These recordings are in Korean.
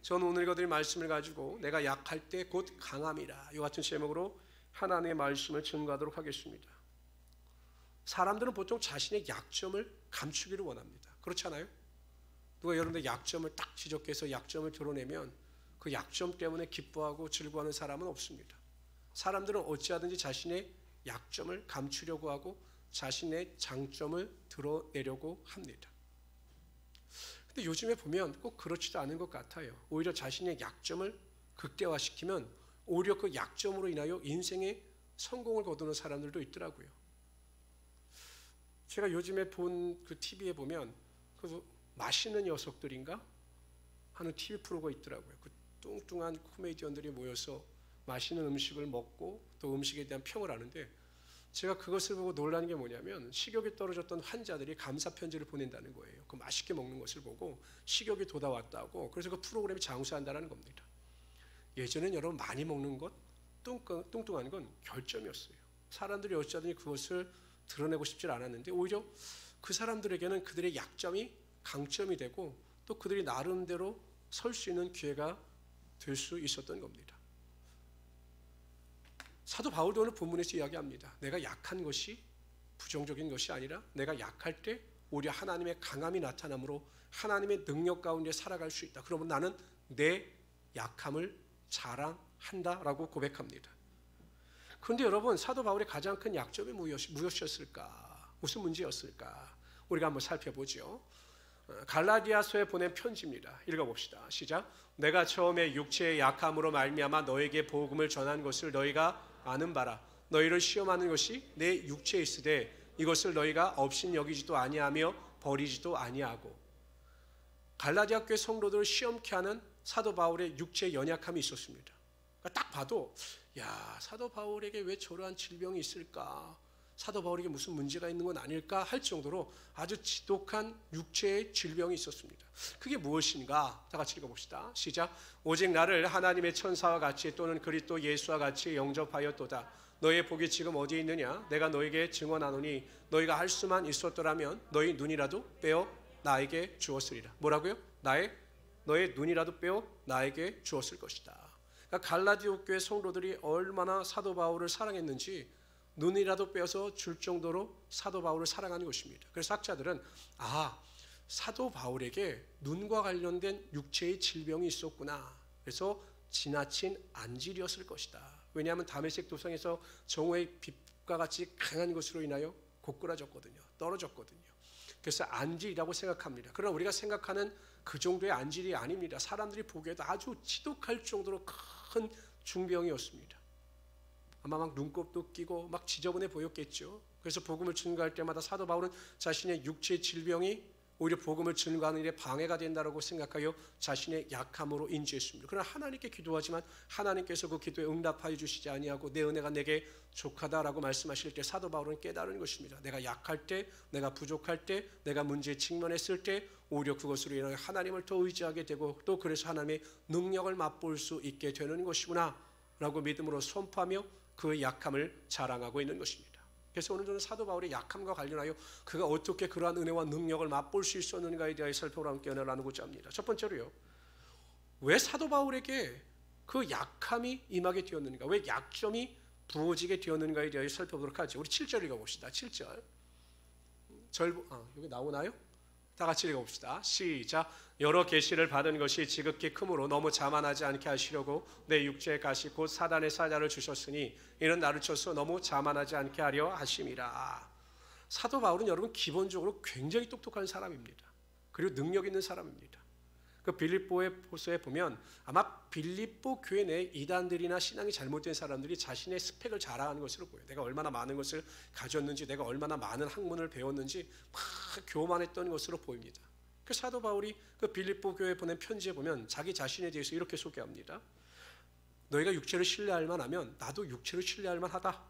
저는 오늘 읽어드린 말씀을 가지고 내가 약할 때 곧 강함이라, 이 같은 제목으로 하나님의 말씀을 증거하도록 하겠습니다. 사람들은 보통 자신의 약점을 감추기를 원합니다. 그렇지 않아요? 누가 여러분들 약점을 딱 지적해서 약점을 드러내면 그 약점 때문에 기뻐하고 즐거워하는 사람은 없습니다. 사람들은 어찌하든지 자신의 약점을 감추려고 하고 자신의 장점을 드러내려고 합니다. 근데 요즘에 보면 꼭 그렇지도 않은 것 같아요. 오히려 자신의 약점을 극대화시키면 오히려 그 약점으로 인하여 인생의 성공을 거두는 사람들도 있더라고요. 제가 요즘에 본 그 TV에 보면 그 맛있는 녀석들인가 하는 TV 프로가 있더라고요. 그 뚱뚱한 코미디언들이 모여서 맛있는 음식을 먹고 또 음식에 대한 평을 하는데, 제가 그것을 보고 놀라는 게 뭐냐면 식욕이 떨어졌던 환자들이 감사 편지를 보낸다는 거예요. 그 맛있게 먹는 것을 보고 식욕이 돋아왔다고. 그래서 그 프로그램이 장수한다는 겁니다. 예전엔 여러분 많이 먹는 것, 뚱뚱한 건 결점이었어요. 사람들이 어찌하든지 그것을 드러내고 싶지 않았는데 오히려 그 사람들에게는 그들의 약점이 강점이 되고 또 그들이 나름대로 설 수 있는 기회가 될 수 있었던 겁니다. 사도 바울도 오늘 본문에서 이야기합니다. 내가 약한 것이 부정적인 것이 아니라 내가 약할 때 오히려 하나님의 강함이 나타나므로 하나님의 능력 가운데 살아갈 수 있다. 그러면 나는 내 약함을 자랑한다라고 고백합니다. 그런데 여러분, 사도 바울의 가장 큰 약점이 무엇이었을까? 무슨 문제였을까? 우리가 한번 살펴보죠. 갈라디아서에 보낸 편지입니다. 읽어봅시다. 시작. 내가 처음에 육체의 약함으로 말미암아 너에게 복음을 전한 것을 너희가 아는 바라. 너희를 시험하는 것이 내 육체에 있으되 이것을 너희가 업신여기지도 아니하며 버리지도 아니하고. 갈라디아 교회 성도들을 시험케 하는 사도 바울의 육체의 연약함이 있었습니다. 그러니까 딱 봐도 야, 사도 바울에게 왜 저러한 질병이 있을까? 사도 바울에게 무슨 문제가 있는 건 아닐까 할 정도로 아주 지독한 육체의 질병이 있었습니다. 그게 무엇인가? 다 같이 읽어봅시다. 시작. 오직 나를 하나님의 천사와 같이 또는 그리스도 예수와 같이 영접하였도다. 너의 복이 지금 어디에 있느냐? 내가 너에게 증언하노니 너희가 할 수만 있었더라면 너희 눈이라도 빼어 나에게 주었으리라. 뭐라고요? 너의 눈이라도 빼어 나에게 주었을 것이다. 그러니까 갈라디아 교회 성도들이 얼마나 사도 바울을 사랑했는지 눈이라도 빼서 줄 정도로 사도 바울을 사랑하는 것입니다. 그래서 학자들은 사도 바울에게 눈과 관련된 육체의 질병이 있었구나. 그래서 지나친 안질이었을 것이다. 왜냐하면 다메섹 도성에서 정오의 빛과 같이 강한 것으로 인하여 고꾸라졌거든요. 떨어졌거든요. 그래서 안질이라고 생각합니다. 그러나 우리가 생각하는 그 정도의 안질이 아닙니다. 사람들이 보기에도 아주 지독할 정도로 큰 중병이었습니다. 아마 막 눈곱도 끼고 막 지저분해 보였겠죠. 그래서 복음을 증거할 때마다 사도 바울은 자신의 육체의 질병이 오히려 복음을 증거하는 일에 방해가 된다고 생각하여 자신의 약함으로 인지했습니다. 그러나 하나님께 기도하지만 하나님께서 그 기도에 응답하여 주시지 아니하고 내 은혜가 내게 족하다라고 말씀하실 때 사도 바울은 깨달은 것입니다. 내가 약할 때, 내가 부족할 때, 내가 문제에 직면했을 때 오히려 그것으로 인하여 하나님을 더 의지하게 되고 또 그래서 하나님의 능력을 맛볼 수 있게 되는 것이구나 라고 믿음으로 선포하며 그 약함을 자랑하고 있는 것입니다. 그래서 오늘 저는 사도 바울의 약함과 관련하여 그가 어떻게 그러한 은혜와 능력을 맛볼 수 있었는가에 대하여 살펴보라 함께 은혜를 나누고자 합니다. 첫 번째로요, 왜 사도 바울에게 그 약함이 임하게 되었는가, 왜 약점이 부어지게 되었는가에 대하여 살펴보도록 하죠. 우리 7절 읽어봅시다. 7절 여기 나오나요? 다 같이 읽어봅시다. 시작. 여러 계시를 받은 것이 지극히 크므로 너무 자만하지 않게 하시려고 내 육체의 가시 곧 사단의 사자를 주셨으니 이는 나를 쳐서 너무 자만하지 않게 하려 하심이라. 사도 바울은 여러분 기본적으로 굉장히 똑똑한 사람입니다. 그리고 능력 있는 사람입니다. 그 빌립보의 포서에 보면 아마 빌립보 교회 내 이단들이나 신앙이 잘못된 사람들이 자신의 스펙을 자랑하는 것으로 보여요. 내가 얼마나 많은 것을 가졌는지, 내가 얼마나 많은 학문을 배웠는지 막 교만했던 것으로 보입니다. 그 사도 바울이 그 빌립보 교회에 보낸 편지에 보면 자기 자신에 대해서 이렇게 소개합니다. 너희가 육체를 신뢰할 만하면 나도 육체를 신뢰할 만하다.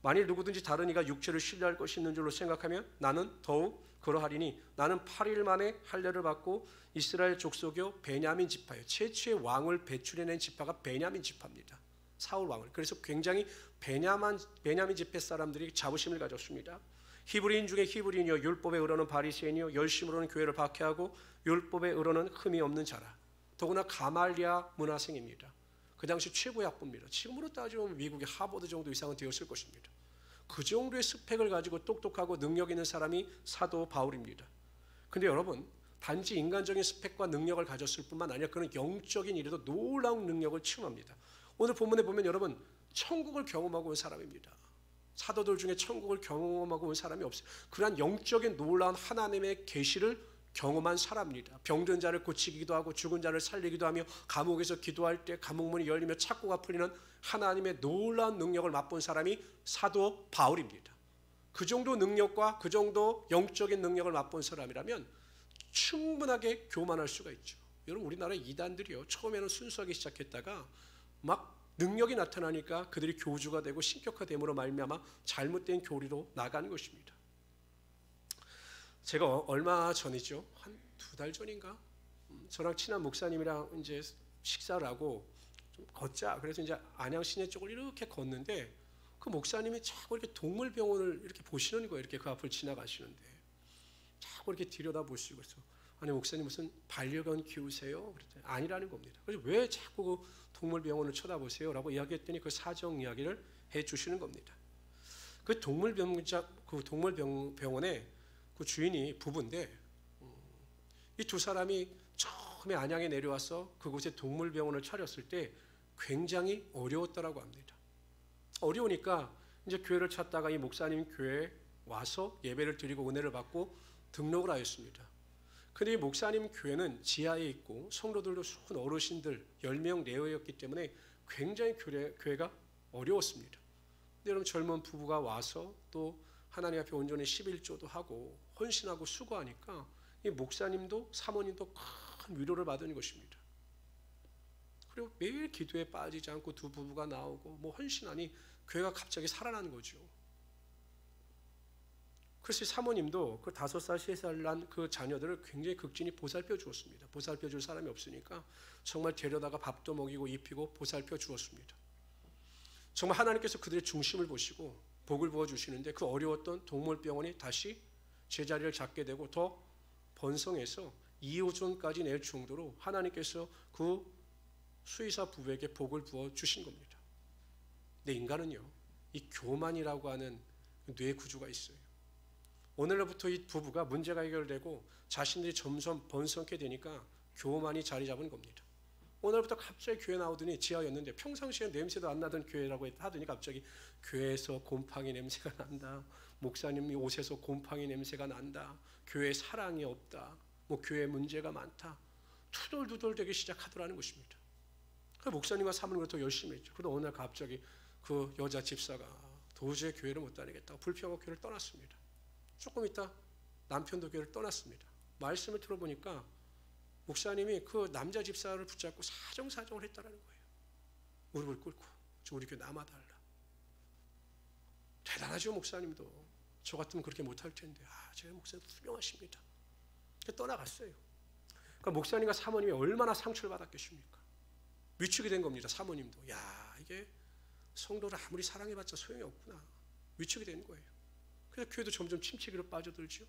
만일 누구든지 다른 이가 육체를 신뢰할 것이 있는 줄로 생각하면 나는 더욱 그러하리니 나는 8일 만에 할례를 받고 이스라엘 족속이요 베냐민 지파요. 최초의 왕을 배출해낸 지파가 베냐민 지파입니다. 사울 왕을. 그래서 굉장히 베냐민 지파 사람들이 자부심을 가졌습니다. 히브리인 중에 히브리인이요 율법에 의로는 바리새인이요 열심으로는 교회를 박해하고 율법에 의로는 흠이 없는 자라. 더구나 가말리아 문화생입니다. 그 당시 최고의 학부입니다. 지금으로 따지면 미국의 하버드 정도 이상은 되었을 것입니다. 그 정도의 스펙을 가지고 똑똑하고 능력 있는 사람이 사도 바울입니다. 근데 여러분, 단지 인간적인 스펙과 능력을 가졌을 뿐만 아니라 그는 영적인 일에도 놀라운 능력을 체험합니다. 오늘 본문에 보면 여러분, 천국을 경험하고 온 사람입니다. 사도들 중에 천국을 경험하고 온 사람이 없어요. 그러한 영적인 놀라운 하나님의 계시를 경험한 사람입니다. 병든 자를 고치기도 하고 죽은 자를 살리기도 하며 감옥에서 기도할 때 감옥문이 열리며 착고가 풀리는 하나님의 놀라운 능력을 맛본 사람이 사도 바울입니다. 그 정도 능력과 그 정도 영적인 능력을 맛본 사람이라면 충분하게 교만할 수가 있죠. 여러분, 우리나라 이단들이요, 처음에는 순수하게 시작했다가 막 능력이 나타나니까 그들이 교주가 되고 신격화됨으로 말미암아 잘못된 교리로 나가는 것입니다. 제가 얼마 전이죠, 한 2달 전인가, 저랑 친한 목사님이랑 이제 식사를 하고 좀 걷자. 그래서 이제 안양 시내 쪽을 이렇게 걷는데 그 목사님이 자꾸 이렇게 동물병원을 이렇게 보시는 거예요. 이렇게 그 앞을 지나가시는데 자꾸 이렇게 들여다보시고, 그래서 아니 목사님 무슨 반려견 키우세요? 그랬더니 아니라는 겁니다. 그래서 왜 자꾸 그 동물병원을 쳐다보세요? 라고 이야기했더니 그 사정 이야기를 해주시는 겁니다. 그 동물병원에 그 주인이 부부인데 이 두 사람이 처음에 안양에 내려와서 그곳에 동물병원을 차렸을 때 굉장히 어려웠다라고 합니다. 어려우니까 이제 교회를 찾다가 이 목사님 교회에 와서 예배를 드리고 은혜를 받고 등록을 하였습니다. 근데 이 목사님 교회는 지하에 있고 성도들도 수많은 어르신들 10명 내외였기 때문에 굉장히 교회가 어려웠습니다. 근데 여러분, 젊은 부부가 와서 또 하나님 앞에 온전히 11조도 하고 헌신하고 수고하니까 이 목사님도 사모님도 큰 위로를 받은 것입니다. 그리고 매일 기도에 빠지지 않고 두 부부가 나오고 뭐 헌신하니 교회가 갑자기 살아난 거죠. 그래서 사모님도 그 5살, 3살 난 그 자녀들을 굉장히 극진히 보살펴 주었습니다. 보살펴 줄 사람이 없으니까 정말 데려다가 밥도 먹이고 입히고 보살펴 주었습니다. 정말 하나님께서 그들의 중심을 보시고 복을 부어주시는데 그 어려웠던 동물병원이 다시 제자리를 잡게 되고 더 번성해서 2호점까지 낼 정도로 하나님께서 그 수의사 부부에게 복을 부어주신 겁니다. 근데 인간은요, 이 교만이라고 하는 뇌 구조가 있어요. 오늘로부터 이 부부가 문제가 해결되고 자신들이 점점 번성케 되니까 교만이 자리 잡은 겁니다. 오늘부터 갑자기 교회 나오더니 지하였는데 평상시에 냄새도 안 나던 교회라고 하더니 갑자기 교회에서 곰팡이 냄새가 난다. 목사님 옷에서 곰팡이 냄새가 난다. 교회에 사랑이 없다. 뭐 교회에 문제가 많다. 투덜투덜 되기 시작하더라는 것입니다. 그 목사님과 사모님과 더 열심히 했죠. 그러다 어느 날 갑자기 그 여자 집사가 도저히 교회를 못 다니겠다고 불평하고 교회를 떠났습니다. 조금 있다 남편도 교회를 떠났습니다. 말씀을 들어보니까 목사님이 그 남자 집사를 붙잡고 사정사정을 했다는 거예요. 무릎을 꿇고 저 우리 교회 남아달라. 대단하죠. 목사님도 저 같으면 그렇게 못할 텐데 제 목사님 훌륭하십니다. 떠나갔어요. 그러니까 목사님과 사모님이 얼마나 상처를 받았겠습니까? 위축이 된 겁니다. 사모님도 이게 성도를 아무리 사랑해봤자 소용이 없구나. 위축이 된 거예요. 그래서 교회도 점점 침체기로 빠져들죠.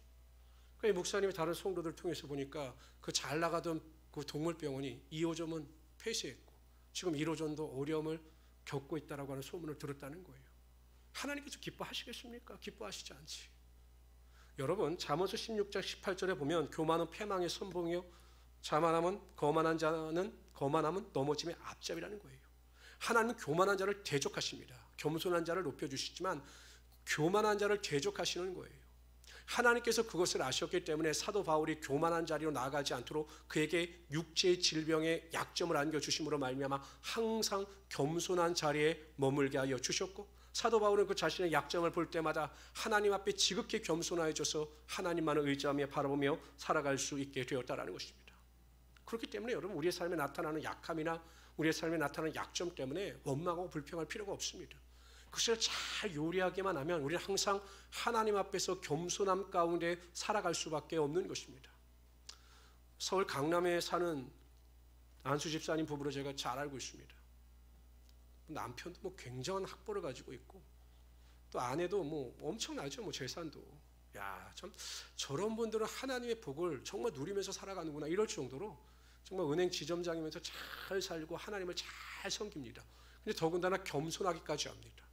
그러니까 이 목사님이 다른 성도들 통해서 보니까 그 잘 나가던 그 동물병원이 2호점은 폐쇄했고 지금 1호점도 어려움을 겪고 있다라고 하는 소문을 들었다는 거예요. 하나님께서 기뻐하시겠습니까? 기뻐하시지 않지. 여러분, 잠언서 16장 18절에 보면 교만은 패망의 선봉이요 자만함은 거만함은 넘어짐의 앞잡이라는 거예요. 하나님은 교만한 자를 대적하십니다. 겸손한 자를 높여주시지만 교만한 자를 대적하시는 거예요. 하나님께서 그것을 아셨기 때문에 사도 바울이 교만한 자리로 나아가지 않도록 그에게 육체의 질병의 약점을 안겨주심으로 말미암아 항상 겸손한 자리에 머물게 하여 주셨고, 사도 바울은 그 자신의 약점을 볼 때마다 하나님 앞에 지극히 겸손해져서 하나님만을 의지하며 바라보며 살아갈 수 있게 되었다는 것입니다. 그렇기 때문에 여러분, 우리의 삶에 나타나는 약함이나 우리의 삶에 나타나는 약점 때문에 원망하고 불평할 필요가 없습니다. 그것을 잘 요리하기만 하면 우리는 항상 하나님 앞에서 겸손함 가운데 살아갈 수밖에 없는 것입니다. 서울 강남에 사는 안수 집사님 부부를 제가 잘 알고 있습니다. 남편도 뭐 굉장한 학벌을 가지고 있고 또 아내도 뭐 엄청나죠. 뭐 재산도. 참 저런 분들은 하나님의 복을 정말 누리면서 살아가는구나 이럴 정도로 정말 은행 지점장이면서 잘 살고 하나님을 잘 섬깁니다. 근데 더군다나 겸손하기까지 합니다.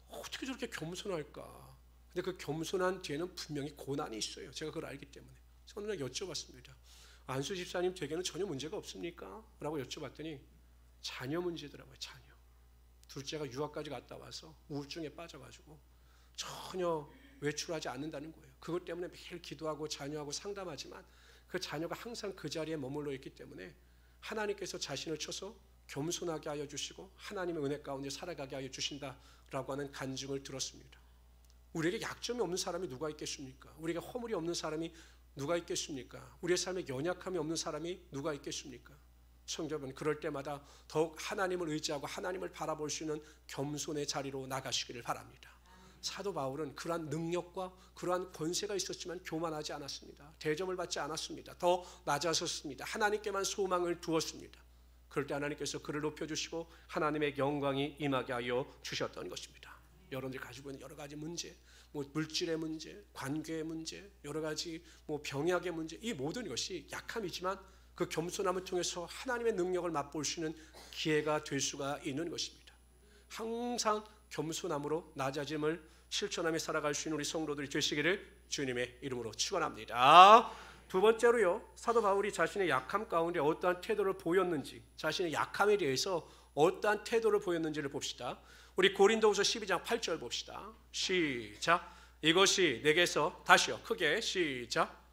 어떻게 저렇게 겸손할까? 근데 그 겸손한 뒤에는 분명히 고난이 있어요. 제가 그걸 알기 때문에. 저는 그냥 여쭤봤습니다. 안수 집사님 댁에는 전혀 문제가 없습니까? 라고 여쭤봤더니 자녀 문제더라고요. 자녀. 둘째가 유학까지 갔다 와서 우울증에 빠져가지고 전혀 외출하지 않는다는 거예요. 그것 때문에 매일 기도하고 자녀하고 상담하지만 그 자녀가 항상 그 자리에 머물러 있기 때문에 하나님께서 자신을 쳐서 겸손하게 하여 주시고 하나님의 은혜 가운데 살아가게 하여 주신다라고 하는 간증을 들었습니다. 우리에게 약점이 없는 사람이 누가 있겠습니까? 우리에게 허물이 없는 사람이 누가 있겠습니까? 우리의 삶에 연약함이 없는 사람이 누가 있겠습니까? 성도분, 그럴 때마다 더욱 하나님을 의지하고 하나님을 바라볼 수 있는 겸손의 자리로 나가시기를 바랍니다. 사도 바울은 그러한 능력과 그러한 권세가 있었지만 교만하지 않았습니다. 대접을 받지 않았습니다. 더 낮아섰습니다. 하나님께만 소망을 두었습니다. 그럴 때 하나님께서 그를 높여주시고 하나님의 영광이 임하게 하여 주셨던 것입니다. 여러분들이 가지고 있는 여러 가지 문제, 물질의 문제, 관계의 문제, 여러 가지 병약의 문제, 이 모든 것이 약함이지만 그 겸손함을 통해서 하나님의 능력을 맛볼 수 있는 기회가 될 수가 있는 것입니다. 항상 겸손함으로 낮아짐을 실천하며 살아갈 수 있는 우리 성도들이 되시기를 주님의 이름으로 축원합니다. 두 번째로요, 사도 바울이 자신의 약함 가운데 어떠한 태도를 보였는지, 자신의 약함에 대해서 어떠한 태도를 보였는지를 봅시다. 우리 고린도후서 12장 8절 봅시다. 시작. 이것이 내게서, 다시요, 크게 시작.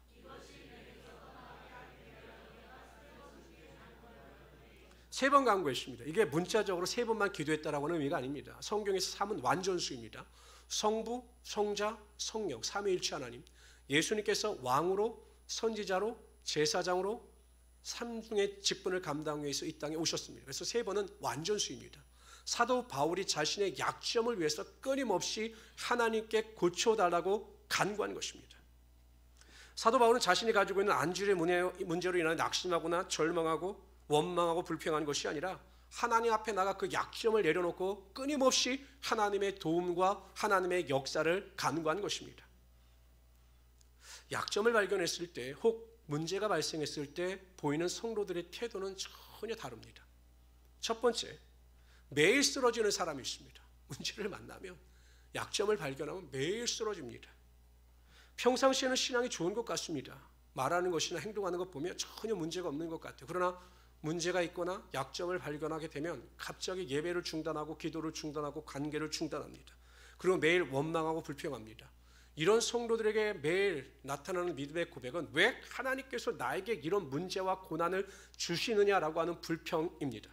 세 번 강조했습니다. 이게 문자적으로 세 번만 기도했다라고 하는 의미가 아닙니다. 성경에서 삼은 완전수입니다. 성부, 성자, 성령, 삼위일체 하나님. 예수님께서 왕으로, 선지자로, 제사장으로 삼중의 직분을 감당하기 위해서 이 땅에 오셨습니다. 그래서 세 번은 완전수입니다. 사도 바울이 자신의 약점을 위해서 끊임없이 하나님께 고쳐달라고 간구한 것입니다. 사도 바울은 자신이 가지고 있는 안주의 문제로 인하여 낙심하거나 절망하고 원망하고 불평한 것이 아니라 하나님 앞에 나가 그 약점을 내려놓고 끊임없이 하나님의 도움과 하나님의 역사를 간구한 것입니다. 약점을 발견했을 때, 혹 문제가 발생했을 때 보이는 성도들의 태도는 전혀 다릅니다. 첫 번째, 매일 쓰러지는 사람이 있습니다. 문제를 만나면, 약점을 발견하면 매일 쓰러집니다. 평상시에는 신앙이 좋은 것 같습니다. 말하는 것이나 행동하는 것 보면 전혀 문제가 없는 것 같아요. 그러나 문제가 있거나 약점을 발견하게 되면 갑자기 예배를 중단하고 기도를 중단하고 관계를 중단합니다. 그리고 매일 원망하고 불평합니다. 이런 성도들에게 매일 나타나는 믿음의 고백은 왜 하나님께서 나에게 이런 문제와 고난을 주시느냐라고 하는 불평입니다.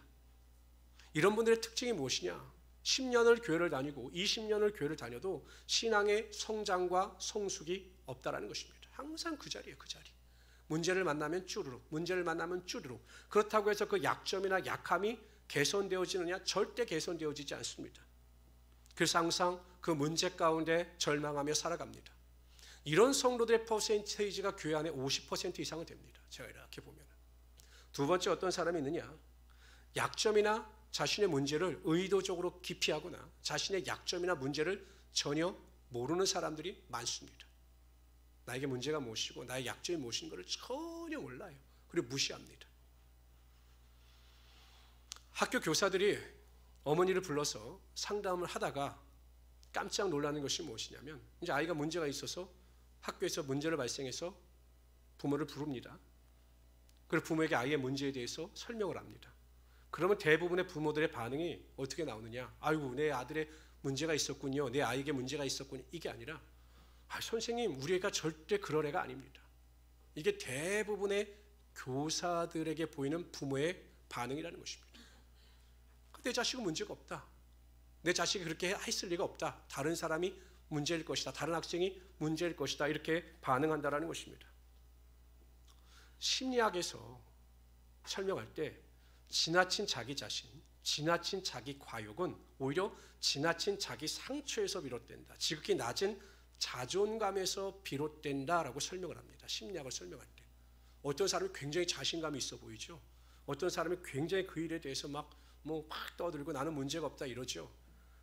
이런 분들의 특징이 무엇이냐? 10년을 교회를 다니고 20년을 교회를 다녀도 신앙의 성장과 성숙이 없다라는 것입니다. 항상 그 자리예요, 그 자리. 문제를 만나면 쭈르륵, 문제를 만나면 쭈르륵. 그렇다고 해서 그 약점이나 약함이 개선되어지느냐? 절대 개선되어지지 않습니다. 그래서 항상 그 문제 가운데 절망하며 살아갑니다. 이런 성도들의 퍼센테이지가 교회 안에 50% 이상은 됩니다. 제가 이렇게 보면. 두 번째, 어떤 사람이 있느냐? 약점이나 자신의 문제를 의도적으로 기피하거나 자신의 약점이나 문제를 전혀 모르는 사람들이 많습니다. 나에게 문제가 무엇이고 나의 약점이 무엇인 것을 전혀 몰라요. 그리고 무시합니다. 학교 교사들이 어머니를 불러서 상담을 하다가 깜짝 놀라는 것이 무엇이냐면, 이제 아이가 문제가 있어서 학교에서 문제를 발생해서 부모를 부릅니다. 그리고 부모에게 아이의 문제에 대해서 설명을 합니다. 그러면 대부분의 부모들의 반응이 어떻게 나오느냐? 아이고, 내 아들의 문제가 있었군요. 내 아이에게 문제가 있었군요. 이게 아니라, 선생님, 우리 애가 절대 그럴 애가 아닙니다. 이게 대부분의 교사들에게 보이는 부모의 반응이라는 것입니다. 내 자식은 문제가 없다. 내 자식이 그렇게 했을 리가 없다. 다른 사람이 문제일 것이다. 다른 학생이 문제일 것이다. 이렇게 반응한다라는 것입니다. 심리학에서 설명할 때 지나친 자기 자신, 지나친 자기 과욕은 오히려 지나친 자기 상처에서 비롯된다. 지극히 낮은 자존감에서 비롯된다라고 설명을 합니다. 심리학을 설명할 때. 어떤 사람이 굉장히 자신감이 있어 보이죠. 어떤 사람이 굉장히 그 일에 대해서 막 떠들고 나는 문제가 없다 이러죠.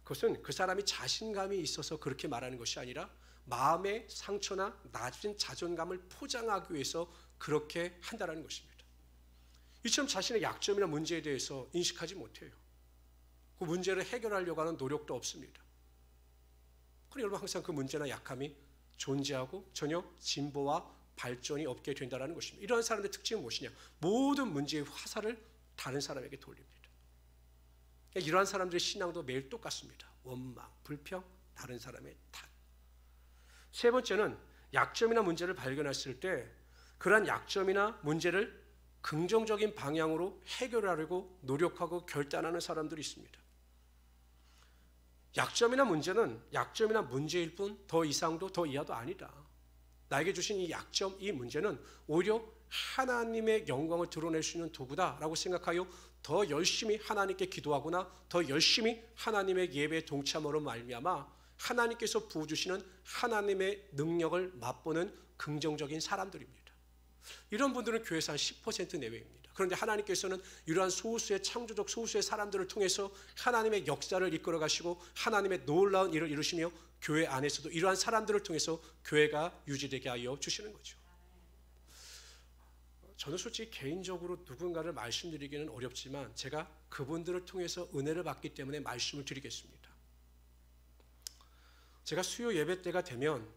그것은 그 사람이 자신감이 있어서 그렇게 말하는 것이 아니라 마음의 상처나 낮은 자존감을 포장하기 위해서 그렇게 한다는 것입니다. 이처럼 자신의 약점이나 문제에 대해서 인식하지 못해요. 그 문제를 해결하려고 하는 노력도 없습니다. 그러니 여러분 항상 그 문제나 약함이 존재하고 전혀 진보와 발전이 없게 된다는 것입니다. 이러한 사람들의 특징은 무엇이냐? 모든 문제의 화살을 다른 사람에게 돌립니다. 이러한 사람들의 신앙도 매일 똑같습니다. 원망, 불평, 다른 사람의 탓. 세 번째는 약점이나 문제를 발견했을 때 그러한 약점이나 문제를 긍정적인 방향으로 해결하려고 노력하고 결단하는 사람들이 있습니다. 약점이나 문제는 약점이나 문제일 뿐 더 이상도 더 이하도 아니다. 나에게 주신 이 약점, 이 문제는 오히려 하나님의 영광을 드러낼 수 있는 도구다라고 생각하여 더 열심히 하나님께 기도하거나 더 열심히 하나님의 예배에 동참으로 말미암아 하나님께서 부어주시는 하나님의 능력을 맛보는 긍정적인 사람들입니다. 이런 분들은 교회에서 한 10% 내외입니다. 그런데 하나님께서는 이러한 소수의 창조적 소수의 사람들을 통해서 하나님의 역사를 이끌어 가시고 하나님의 놀라운 일을 이루시며 교회 안에서도 이러한 사람들을 통해서 교회가 유지되게 하여 주시는 거죠. 저는 솔직히 개인적으로 누군가를 말씀드리기는 어렵지만 제가 그분들을 통해서 은혜를 받기 때문에 말씀을 드리겠습니다. 제가 수요 예배 때가 되면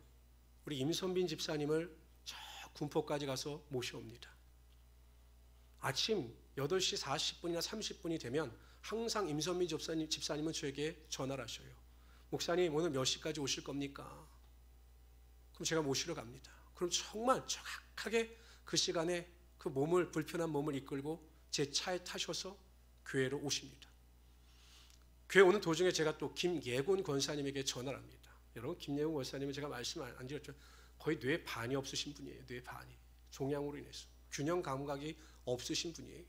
우리 임선빈 집사님을 저 군포까지 가서 모셔옵니다. 아침 8시 40분이나 30분이 되면 항상 임선빈 집사님은 저에게 전화를 하셔요. 목사님 오늘 몇 시까지 오실 겁니까? 그럼 제가 모시러 갑니다. 그럼 정말 정확하게 그 시간에 그 불편한 몸을 이끌고 제 차에 타셔서 교회로 오십니다. 교회 오는 도중에 제가 또 김예곤 권사님에게 전화를 합니다. 여러분 김예곤 권사님은 제가 말씀 안 드렸죠. 거의 뇌 반이 없으신 분이에요. 뇌 반이. 종양으로 인해서. 균형 감각이 없으신 분이에요.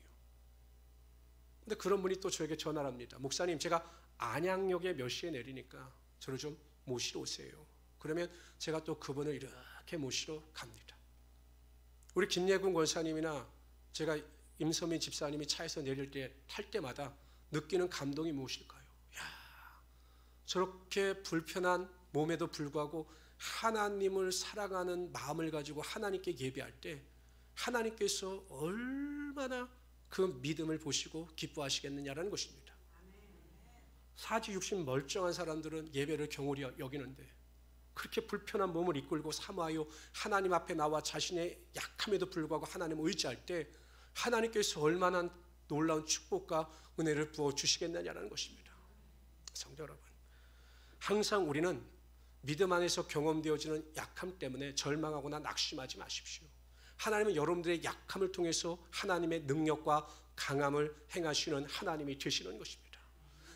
근데 그런 분이 또 저에게 전화를 합니다. 목사님 제가 안양역에 몇 시에 내리니까 저를 좀 모시러 오세요. 그러면 제가 또 그분을 이렇게 모시러 갑니다. 우리 김예군 권사님이나 제가 임선민 집사님이 차에서 내릴 때 탈 때마다 느끼는 감동이 무엇일까요? 야, 저렇게 불편한 몸에도 불구하고 하나님을 사랑하는 마음을 가지고 하나님께 예배할 때 하나님께서 얼마나 그 믿음을 보시고 기뻐하시겠느냐라는 것입니다. 사지육신 멀쩡한 사람들은 예배를 경홀히 여기는데 그렇게 불편한 몸을 이끌고 사모하여 하나님 앞에 나와 자신의 약함에도 불구하고 하나님을 의지할 때 하나님께서 얼마나 놀라운 축복과 은혜를 부어주시겠느냐라는 것입니다. 성도 여러분, 항상 우리는 믿음 안에서 경험되어지는 약함 때문에 절망하거나 낙심하지 마십시오. 하나님은 여러분들의 약함을 통해서 하나님의 능력과 강함을 행하시는 하나님이 되시는 것입니다.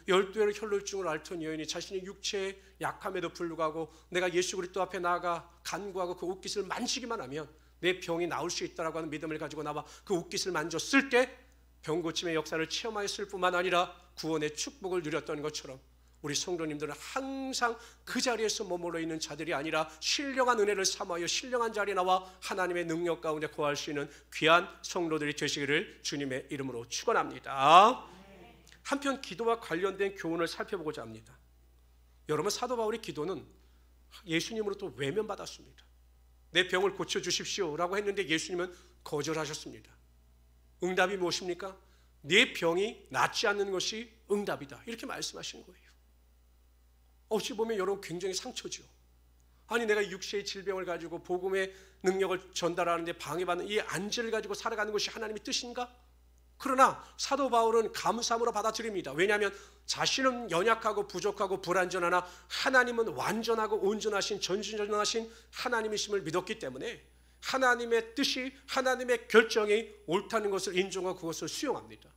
12회로 혈루증을 앓던 여인이 자신의 육체의 약함에도 불구하고 내가 예수 그리스도 앞에 나아가 간구하고 그 옷깃을 만지기만 하면 내 병이 나을 수 있다라고 하는 믿음을 가지고 나와 그 옷깃을 만졌을 때 병고침의 역사를 체험하였을 뿐만 아니라 구원의 축복을 누렸던 것처럼 우리 성도님들은 항상 그 자리에서 머물러 있는 자들이 아니라 신령한 은혜를 사모하여 신령한 자리에 나와 하나님의 능력 가운데 거할 수 있는 귀한 성도들이 되시기를 주님의 이름으로 축원합니다. 한편 기도와 관련된 교훈을 살펴보고자 합니다. 여러분 사도 바울의 기도는 예수님으로부터 외면받았습니다. 내 병을 고쳐주십시오 라고 했는데 예수님은 거절하셨습니다. 응답이 무엇입니까? 네 병이 낫지 않는 것이 응답이다 이렇게 말씀하신 거예요. 어찌 보면 여러분 굉장히 상처죠. 아니 내가 육체의 질병을 가지고 복음의 능력을 전달하는데 방해받는 이 안지를 가지고 살아가는 것이 하나님의 뜻인가? 그러나 사도 바울은 감사함으로 받아들입니다. 왜냐하면 자신은 연약하고 부족하고 불완전하나 하나님은 완전하고 온전하신 전지전능하신 하나님이심을 믿었기 때문에 하나님의 뜻이 하나님의 결정이 옳다는 것을 인정하고 그것을 수용합니다.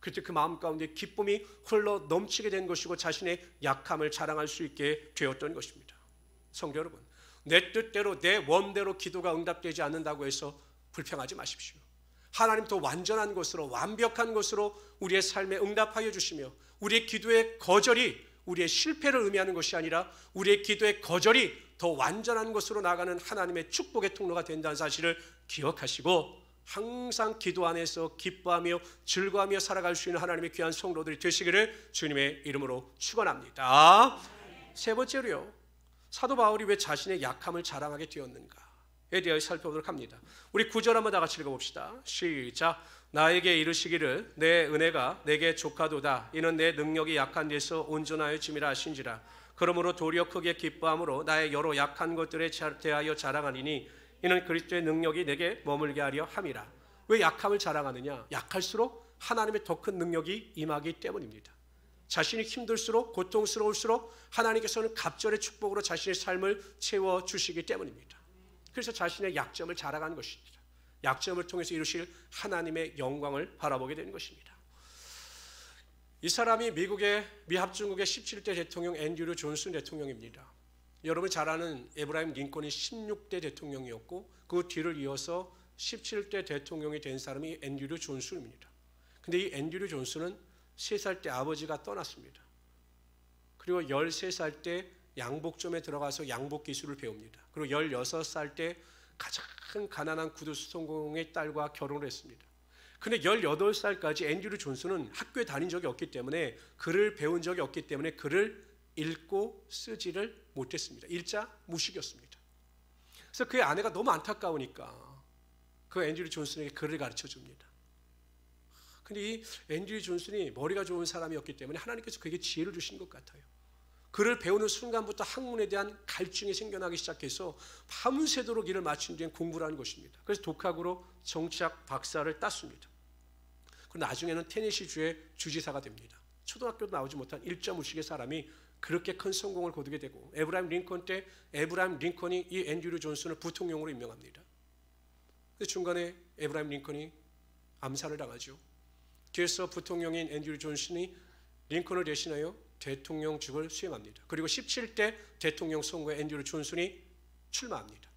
그때 그 마음 가운데 기쁨이 흘러 넘치게 된 것이고 자신의 약함을 자랑할 수 있게 되었던 것입니다. 성도 여러분, 내 뜻대로 내 원대로 기도가 응답되지 않는다고 해서 불평하지 마십시오. 하나님 더 완전한 것으로 완벽한 것으로 우리의 삶에 응답하여 주시며 우리의 기도의 거절이 우리의 실패를 의미하는 것이 아니라 우리의 기도의 거절이 더 완전한 것으로 나가는 하나님의 축복의 통로가 된다는 사실을 기억하시고 항상 기도 안에서 기뻐하며 즐거워하며 살아갈 수 있는 하나님의 귀한 성도들이 되시기를 주님의 이름으로 축원합니다. 세 번째로요, 사도 바울이 왜 자신의 약함을 자랑하게 되었는가에 대해 살펴보도록 합니다. 우리 9절 한번 다 같이 읽어봅시다. 시작. 나에게 이르시기를 내 은혜가 내게 족하도다. 이는 내 능력이 약한 데서 온전하여 짐이라 하신지라. 그러므로 도리어 크게 기뻐함으로 나의 여러 약한 것들에 대하여 자랑하리니 이는 그리스도의 능력이 내게 머물게 하려 함이라. 왜 약함을 자랑하느냐? 약할수록 하나님의 더 큰 능력이 임하기 때문입니다. 자신이 힘들수록, 고통스러울수록 하나님께서는 갑절의 축복으로 자신의 삶을 채워주시기 때문입니다. 그래서 자신의 약점을 자랑하는 것입니다. 약점을 통해서 이루실 하나님의 영광을 바라보게 되는 것입니다. 이 사람이 미국의 미합중국의 17대 대통령 앤드류 존슨 대통령입니다. 여러분 잘 아는 에브라임 링컨이 16대 대통령이었고 그 뒤를 이어서 17대 대통령이 된 사람이 앤드류 존슨입니다. 근데 이 앤드류 존슨은 3살 때 아버지가 떠났습니다. 그리고 13살 때 양복점에 들어가서 양복 기술을 배웁니다. 그리고 16살 때 가장 가난한 구두수송공의 딸과 결혼을 했습니다. 근데 18살까지 앤드류 존슨은 학교에 다닌 적이 없기 때문에 글을 배운 적이 없기 때문에 글을 읽고 쓰지를 못했습니다. 일자 무식이었습니다. 그래서 그의 아내가 너무 안타까우니까 그 앤드류 존슨에게 글을 가르쳐 줍니다. 근데 이 앤드류 존슨이 머리가 좋은 사람이었기 때문에 하나님께서 그에게 지혜를 주신 것 같아요. 글을 배우는 순간부터 학문에 대한 갈증이 생겨나기 시작해서 밤새도록 일을 마친 뒤엔 공부를 하는 것입니다. 그래서 독학으로 정치학 박사를 땄습니다. 그리고 나중에는 테네시주의 주지사가 됩니다. 초등학교도 나오지 못한 일자무식의 사람이 그렇게 큰 성공을 거두게 되고 에브라임 링컨 때 에브라임 링컨이 이 앤드류 존슨을 부통령으로 임명합니다. 그래서 중간에 에브라임 링컨이 암살을 당하죠. 뒤에서 부통령인 앤드류 존슨이 링컨을 대신하여 대통령직을 수행합니다. 그리고 17대 대통령 선거에 앤드류 존슨이 출마합니다.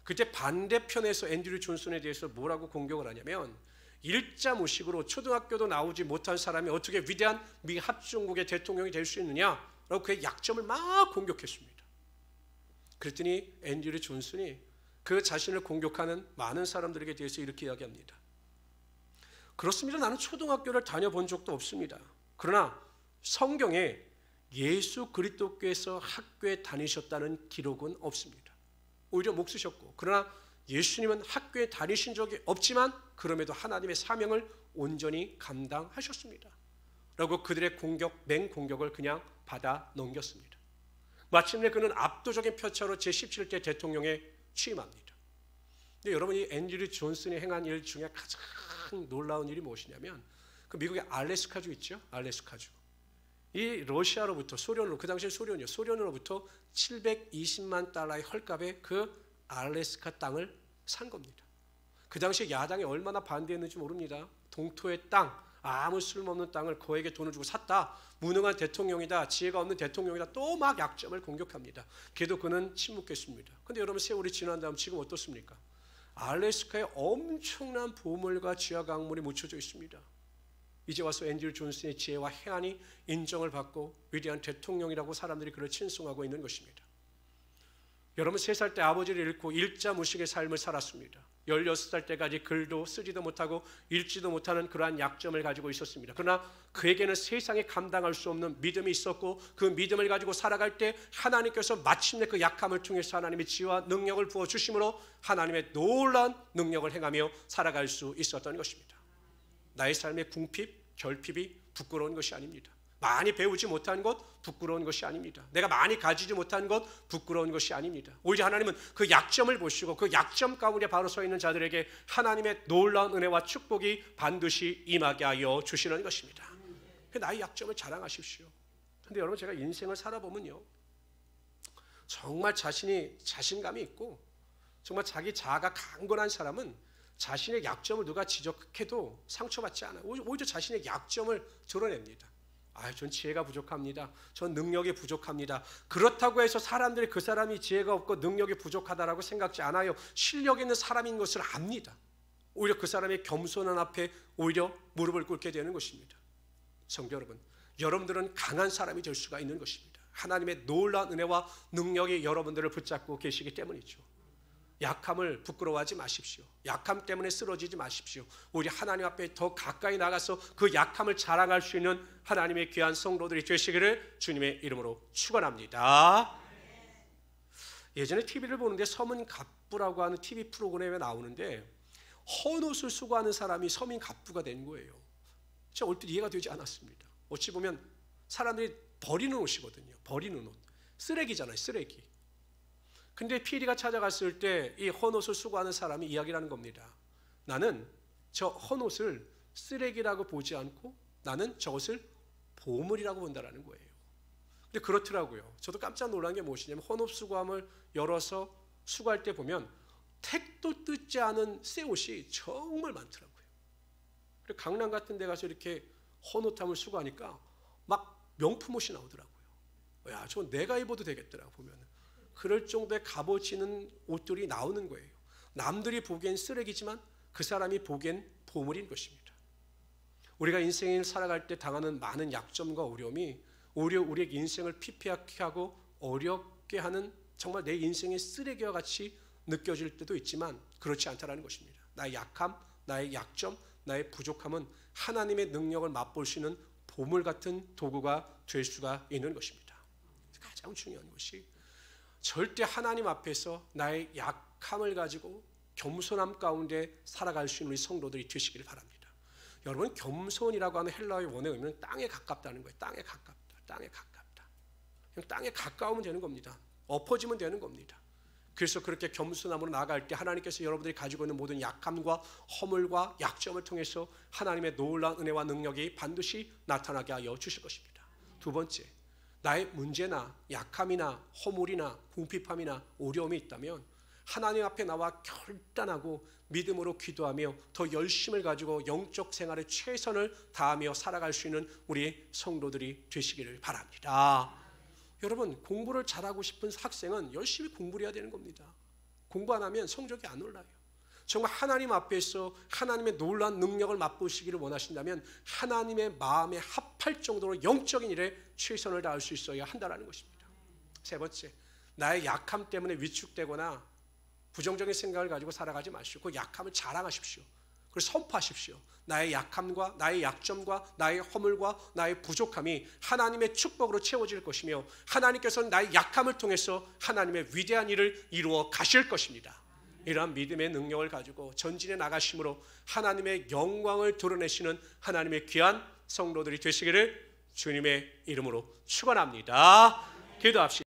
그때 반대편에서 앤드류 존슨에 대해서 뭐라고 공격을 하냐면 일자무식으로 초등학교도 나오지 못한 사람이 어떻게 위대한 미 합중국의 대통령이 될 수 있느냐라고 그의 약점을 막 공격했습니다. 그랬더니 앤드류 존슨이 그 자신을 공격하는 많은 사람들에게 대해서 이렇게 이야기합니다. 그렇습니다. 나는 초등학교를 다녀본 적도 없습니다. 그러나 성경에 예수 그리스도께서 학교에 다니셨다는 기록은 없습니다. 오히려 목 쓰셨고 그러나 예수님은 학교에 다니신 적이 없지만 그럼에도 하나님의 사명을 온전히 감당하셨습니다. 라고 그들의 맹공격을 그냥 받아 넘겼습니다. 마침내 그는 압도적인 표차로 제17대 대통령에 취임합니다. 근데 여러분 이 앤드류 존슨이 행한 일 중에 가장 놀라운 일이 무엇이냐면 그 미국의 알래스카주 있죠? 알래스카주. 이 러시아로부터 소련으로 그 당시에 소련으로부터 720만 달러의 헐값에 그 알래스카 땅을 산 겁니다. 그 당시에 야당이 얼마나 반대했는지 모릅니다. 동토의 땅, 아무 쓸모없는 땅을 그에게 돈을 주고 샀다. 무능한 대통령이다. 지혜가 없는 대통령이다. 또 막 약점을 공격합니다. 그래도 그는 침묵했습니다. 그런데 여러분 세월이 지난 다음 지금 어떻습니까? 알래스카에 엄청난 보물과 지하 강물이 묻혀져 있습니다. 이제 와서 앤드류 존슨의 지혜와 해안이 인정을 받고 위대한 대통령이라고 사람들이 그를 칭송하고 있는 것입니다. 여러분 3살 때 아버지를 잃고 일자무식의 삶을 살았습니다. 16살 때까지 글도 쓰지도 못하고 읽지도 못하는 그러한 약점을 가지고 있었습니다. 그러나 그에게는 세상에 감당할 수 없는 믿음이 있었고 그 믿음을 가지고 살아갈 때 하나님께서 마침내 그 약함을 통해서 하나님의 지혜와 능력을 부어주심으로 하나님의 놀라운 능력을 행하며 살아갈 수 있었던 것입니다. 나의 삶의 궁핍, 결핍이 부끄러운 것이 아닙니다. 많이 배우지 못한 것 부끄러운 것이 아닙니다. 내가 많이 가지지 못한 것 부끄러운 것이 아닙니다. 오히려 하나님은 그 약점을 보시고 그 약점 가운데 바로 서 있는 자들에게 하나님의 놀라운 은혜와 축복이 반드시 임하게 하여 주시는 것입니다. 나의 약점을 자랑하십시오. 그런데 여러분 제가 인생을 살아보면요 정말 자신감이 있고 정말 자기 자아가 강건한 사람은 자신의 약점을 누가 지적해도 상처받지 않아요. 오히려 자신의 약점을 드러냅니다. 전 지혜가 부족합니다. 전 능력이 부족합니다. 그렇다고 해서 사람들이 그 사람이 지혜가 없고 능력이 부족하다라고 생각지 않아요. 실력 있는 사람인 것을 압니다. 오히려 그 사람의 겸손한 앞에 오히려 무릎을 꿇게 되는 것입니다. 성도 여러분, 여러분들은 강한 사람이 될 수가 있는 것입니다. 하나님의 놀라운 은혜와 능력이 여러분들을 붙잡고 계시기 때문이죠. 약함을 부끄러워하지 마십시오. 약함 때문에 쓰러지지 마십시오. 오히려 하나님 앞에 더 가까이 나가서 그 약함을 자랑할 수 있는 하나님의 귀한 성도들이 되시기를 주님의 이름으로 축원합니다. 예전에 TV를 보는데 서문갑부라고 하는 TV 프로그램에 나오는데 헌옷을 수고하는 사람이 서민 갑부가 된 거예요. 진짜 얼핏 이해가 되지 않았습니다. 어찌 보면 사람들이 버리는 옷이거든요. 버리는 옷. 쓰레기잖아요. 쓰레기. 근데 피리가 찾아갔을 때 이 헌옷을 수고하는 사람이 이야기를 하는 겁니다. 나는 저 헌옷을 쓰레기라고 보지 않고 나는 저것을 보물이라고 본다라는 거예요. 근데 그렇더라고요. 저도 깜짝 놀란 게 무엇이냐면 헌옷 수거함을 열어서 수거할 때 보면 택도 뜯지 않은 새 옷이 정말 많더라고요. 그리고 강남 같은 데 가서 이렇게 헌옷함을 수거하니까 막 명품 옷이 나오더라고요. 야, 저건 내가 입어도 되겠더라고 보면. 그럴 정도의 값어치는 옷들이 나오는 거예요. 남들이 보기엔 쓰레기지만 그 사람이 보기엔 보물인 것입니다. 우리가 인생을 살아갈 때 당하는 많은 약점과 어려움이 오히려 우리의 인생을 피폐하게 하고 어렵게 하는 정말 내 인생의 쓰레기와 같이 느껴질 때도 있지만 그렇지 않다는 것입니다. 나의 약함, 나의 약점, 나의 부족함은 하나님의 능력을 맛볼 수 있는 보물 같은 도구가 될 수가 있는 것입니다. 가장 중요한 것이 절대 하나님 앞에서 나의 약함을 가지고 겸손함 가운데 살아갈 수 있는 우리 성도들이 되시기를 바랍니다. 여러분, 겸손이라고 하는 헬라어의 원어의 의미는 땅에 가깝다는 거예요. 땅에 가깝다. 땅에 가깝다. 그냥 땅에 가까우면 되는 겁니다. 엎어지면 되는 겁니다. 그래서 그렇게 겸손함으로 나아갈 때 하나님께서 여러분들이 가지고 있는 모든 약함과 허물과 약점을 통해서 하나님의 놀라운 은혜와 능력이 반드시 나타나게 하여 주실 것입니다. 두 번째, 나의 문제나 약함이나 허물이나 궁핍함이나 어려움이 있다면 하나님 앞에 나와 결단하고 믿음으로 기도하며 더 열심을 가지고 영적 생활에 최선을 다하며 살아갈 수 있는 우리 성도들이 되시기를 바랍니다. 여러분, 공부를 잘하고 싶은 학생은 열심히 공부를 해야 되는 겁니다. 공부 안 하면 성적이 안 올라요. 정말 하나님 앞에서 하나님의 놀라운 능력을 맛보시기를 원하신다면 하나님의 마음에 합할 정도로 영적인 일에 최선을 다할 수 있어야 한다는 것입니다. 세 번째, 나의 약함 때문에 위축되거나 부정적인 생각을 가지고 살아가지 마시고 그 약함을 자랑하십시오. 그걸 선포하십시오. 나의 약함과 나의 약점과 나의 허물과 나의 부족함이 하나님의 축복으로 채워질 것이며 하나님께서는 나의 약함을 통해서 하나님의 위대한 일을 이루어 가실 것입니다. 이러한 믿음의 능력을 가지고 전진해 나가심으로 하나님의 영광을 드러내시는 하나님의 귀한 성도들이 되시기를 주님의 이름으로 축원합니다. 기도합시다.